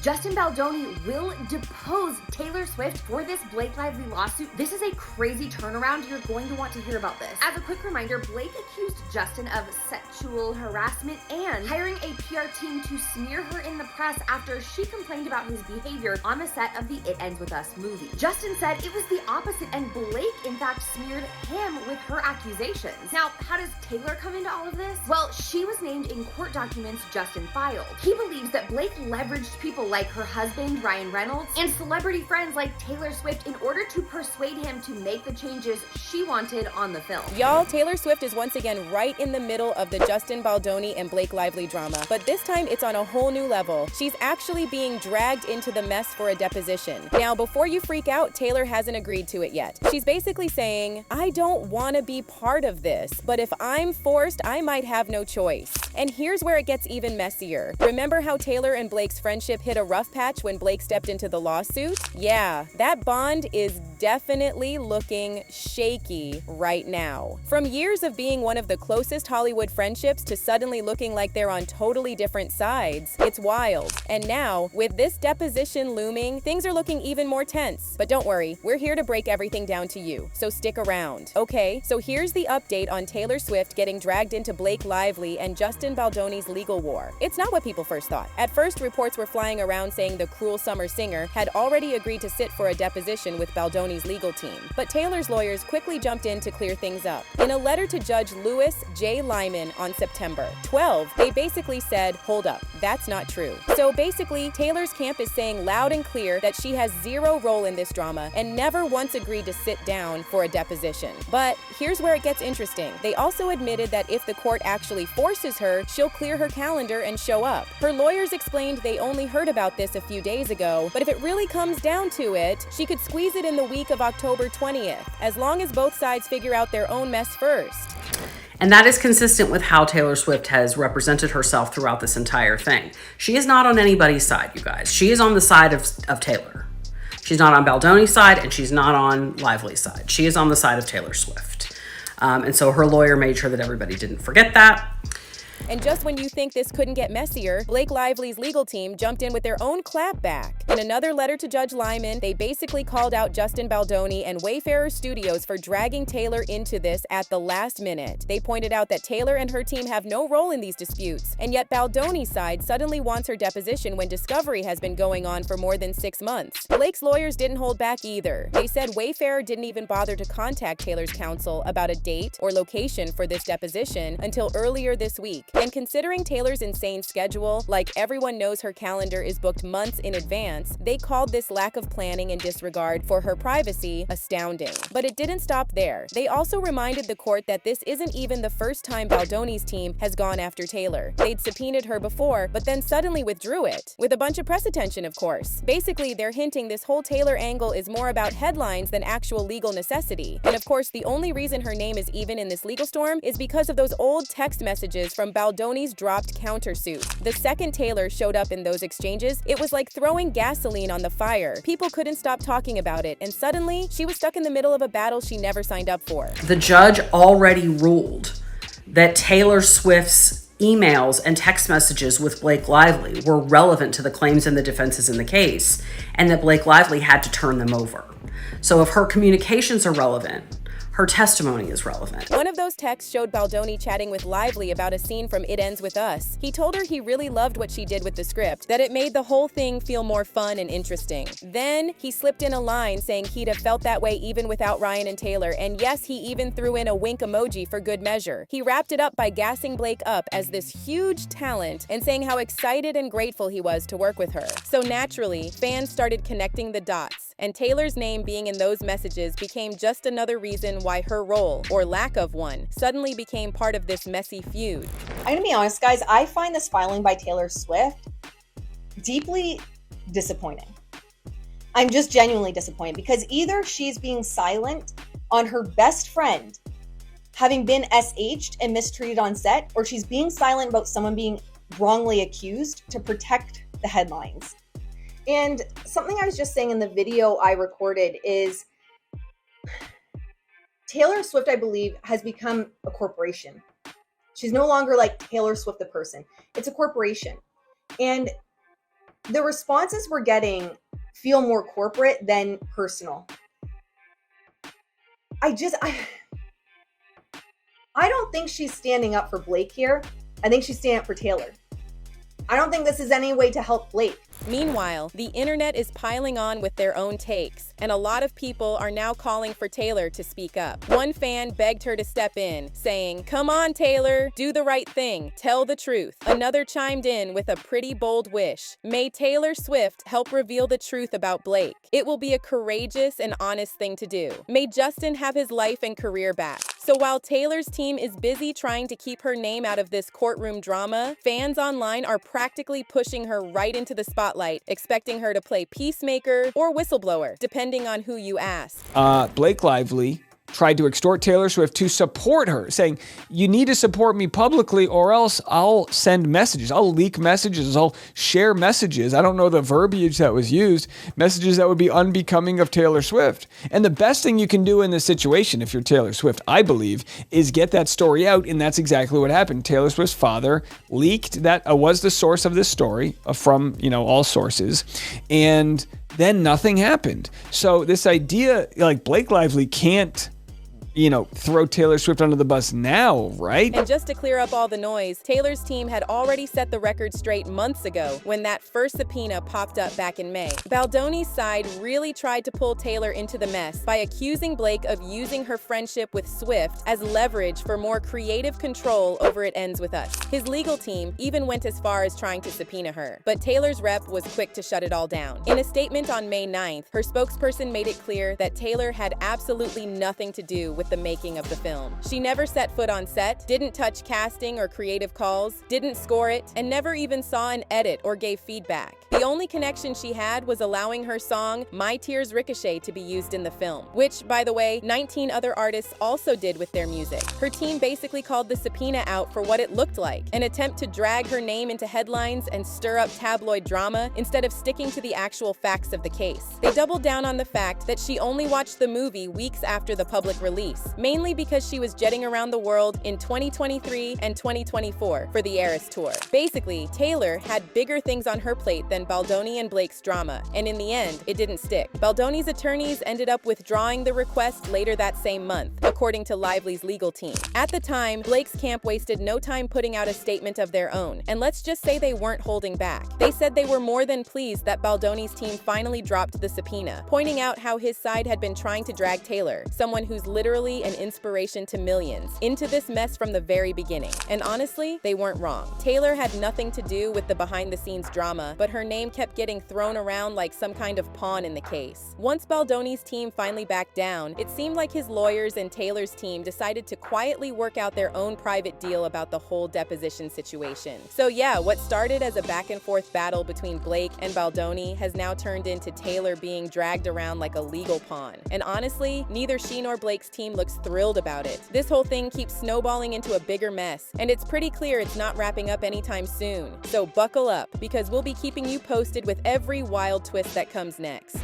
Justin Baldoni will depose Taylor Swift for this Blake Lively lawsuit. This is a crazy turnaround. You're going to want to hear about this. As a quick reminder, Blake accused Justin of sexual harassment and hiring a PR team to smear her in the press after she complained about his behavior on the set of the It Ends With Us movie. Justin said it was the opposite, and Blake, in fact, smeared him with her accusations. Now, how does Taylor come into all of this? Well, she was named in court documents Justin filed. He believes that Blake leveraged people like her husband, Ryan Reynolds, and celebrity friends like Taylor Swift in order to persuade him to make the changes she wanted on the film. Y'all, Taylor Swift is once again right in the middle of the Justin Baldoni and Blake Lively drama, but this time it's on a whole new level. She's actually being dragged into the mess for a deposition. Now, before you freak out, Taylor hasn't agreed to it yet. She's basically saying, I don't want to be part of this, but if I'm forced, I might have no choice. And here's where it gets even messier. Remember how Taylor and Blake's friendship hit a rough patch when Blake stepped into the lawsuit? Yeah, that bond is definitely looking shaky right now. From years of being one of the closest Hollywood friendships to suddenly looking like they're on totally different sides, it's wild. And now, with this deposition looming, things are looking even more tense. But don't worry, we're here to break everything down to you, so stick around. Okay, so here's the update on Taylor Swift getting dragged into Blake Lively and Justin Baldoni's legal war. It's not what people first thought. At first, reports were flying around saying the Cruel Summer singer had already agreed to sit for a deposition with Baldoni's legal team. But Taylor's lawyers quickly jumped in to clear things up. In a letter to Judge Louis J. Lyman on September 12, they basically said, hold up, that's not true. So basically, Taylor's camp is saying loud and clear that she has zero role in this drama and never once agreed to sit down for a deposition. But here's where it gets interesting. They also admitted that if the court actually forces her, she'll clear her calendar and show up. Her lawyers explained they only heard about this a few days ago, but if it really comes down to it, she could squeeze it in the week of October 20th, as long as both sides figure out their own mess first. And that is consistent with how Taylor Swift has represented herself throughout this entire thing. She is not on anybody's side, you guys. She is on the side of Taylor. She's not on Baldoni's side, and she's not on Lively's side. She is on the side of Taylor Swift. And so her lawyer made sure that everybody didn't forget that. And just when you think this couldn't get messier, Blake Lively's legal team jumped in with their own clapback. In another letter to Judge Lyman, they basically called out Justin Baldoni and Wayfarer Studios for dragging Taylor into this at the last minute. They pointed out that Taylor and her team have no role in these disputes, and yet Baldoni's side suddenly wants her deposition when discovery has been going on for more than 6 months. Blake's lawyers didn't hold back either. They said Wayfarer didn't even bother to contact Taylor's counsel about a date or location for this deposition until earlier this week. And considering Taylor's insane schedule, like everyone knows her calendar is booked months in advance, they called this lack of planning and disregard for her privacy astounding. But it didn't stop there. They also reminded the court that this isn't even the first time Baldoni's team has gone after Taylor. They'd subpoenaed her before, but then suddenly withdrew it, with a bunch of press attention, of course. Basically, they're hinting this whole Taylor angle is more about headlines than actual legal necessity. And of course, the only reason her name is even in this legal storm is because of those old text messages from Baldoni's dropped countersuit. The second Taylor showed up in those exchanges, it was like throwing gasoline on the fire. People couldn't stop talking about it, and suddenly, she was stuck in the middle of a battle she never signed up for. The judge already ruled that Taylor Swift's emails and text messages with Blake Lively were relevant to the claims and the defenses in the case, and that Blake Lively had to turn them over. So if her communications are relevant, her testimony is relevant. One of those texts showed Baldoni chatting with Lively about a scene from It Ends With Us. He told her he really loved what she did with the script, that it made the whole thing feel more fun and interesting. Then, he slipped in a line saying he'd have felt that way even without Ryan and Taylor, and yes, he even threw in a wink emoji for good measure. He wrapped it up by gassing Blake up as this huge talent and saying how excited and grateful he was to work with her. So naturally, fans started connecting the dots, and Taylor's name being in those messages became just another reason why her role, or lack of one, suddenly became part of this messy feud. I'm gonna be honest, guys, I find this filing by Taylor Swift deeply disappointing. I'm just genuinely disappointed because either she's being silent on her best friend having been SH'd and mistreated on set, or she's being silent about someone being wrongly accused to protect the headlines. And something I was just saying in the video I recorded is Taylor Swift, I believe, has become a corporation. She's no longer like Taylor Swift the person. It's a corporation. And the responses we're getting feel more corporate than personal. I don't think she's standing up for Blake here. I think she's standing up for Taylor. I don't think this is any way to help Blake. Meanwhile, the internet is piling on with their own takes, and a lot of people are now calling for Taylor to speak up. One fan begged her to step in, saying, "Come on, Taylor, do the right thing, tell the truth." Another chimed in with a pretty bold wish. May Taylor Swift help reveal the truth about Blake. It will be a courageous and honest thing to do. May Justin have his life and career back. So while Taylor's team is busy trying to keep her name out of this courtroom drama, fans online are practically pushing her right into the spotlight, expecting her to play peacemaker or whistleblower, depending on who you ask. Blake Lively tried to extort Taylor Swift to support her, saying, "You need to support me publicly or else I'll send messages. I'll leak messages. I'll share messages." I don't know the verbiage that was used. Messages that would be unbecoming of Taylor Swift. And the best thing you can do in this situation, if you're Taylor Swift, I believe, is get that story out. And that's exactly what happened. Taylor Swift's father leaked that was the source of this story from, all sources. And then nothing happened. So this idea, like Blake Lively can't throw Taylor Swift under the bus now, right? And just to clear up all the noise, Taylor's team had already set the record straight months ago when that first subpoena popped up back in May. Baldoni's side really tried to pull Taylor into the mess by accusing Blake of using her friendship with Swift as leverage for more creative control over It Ends With Us. His legal team even went as far as trying to subpoena her, but Taylor's rep was quick to shut it all down. In a statement on May 9th, her spokesperson made it clear that Taylor had absolutely nothing to do with the making of the film. She never set foot on set, didn't touch casting or creative calls, didn't score it, and never even saw an edit or gave feedback. The only connection she had was allowing her song My Tears Ricochet to be used in the film, which, by the way, 19 other artists also did with their music. Her team basically called the subpoena out for what it looked like, an attempt to drag her name into headlines and stir up tabloid drama instead of sticking to the actual facts of the case. They doubled down on the fact that she only watched the movie weeks after the public release, mainly because she was jetting around the world in 2023 and 2024 for the Eras Tour. Basically, Taylor had bigger things on her plate than Baldoni and Blake's drama, and in the end, it didn't stick. Baldoni's attorneys ended up withdrawing the request later that same month, according to Lively's legal team. At the time, Blake's camp wasted no time putting out a statement of their own, and let's just say they weren't holding back. They said they were more than pleased that Baldoni's team finally dropped the subpoena, pointing out how his side had been trying to drag Taylor, someone who's literally an inspiration to millions, into this mess from the very beginning. And honestly, they weren't wrong. Taylor had nothing to do with the behind-the-scenes drama, but her name kept getting thrown around like some kind of pawn in the case. Once Baldoni's team finally backed down, it seemed like his lawyers and Taylor's team decided to quietly work out their own private deal about the whole deposition situation. So yeah, what started as a back-and-forth battle between Blake and Baldoni has now turned into Taylor being dragged around like a legal pawn. And honestly, neither she nor Blake's team looks thrilled about it. This whole thing keeps snowballing into a bigger mess, and it's pretty clear it's not wrapping up anytime soon. So buckle up, because we'll be keeping you posted with every wild twist that comes next.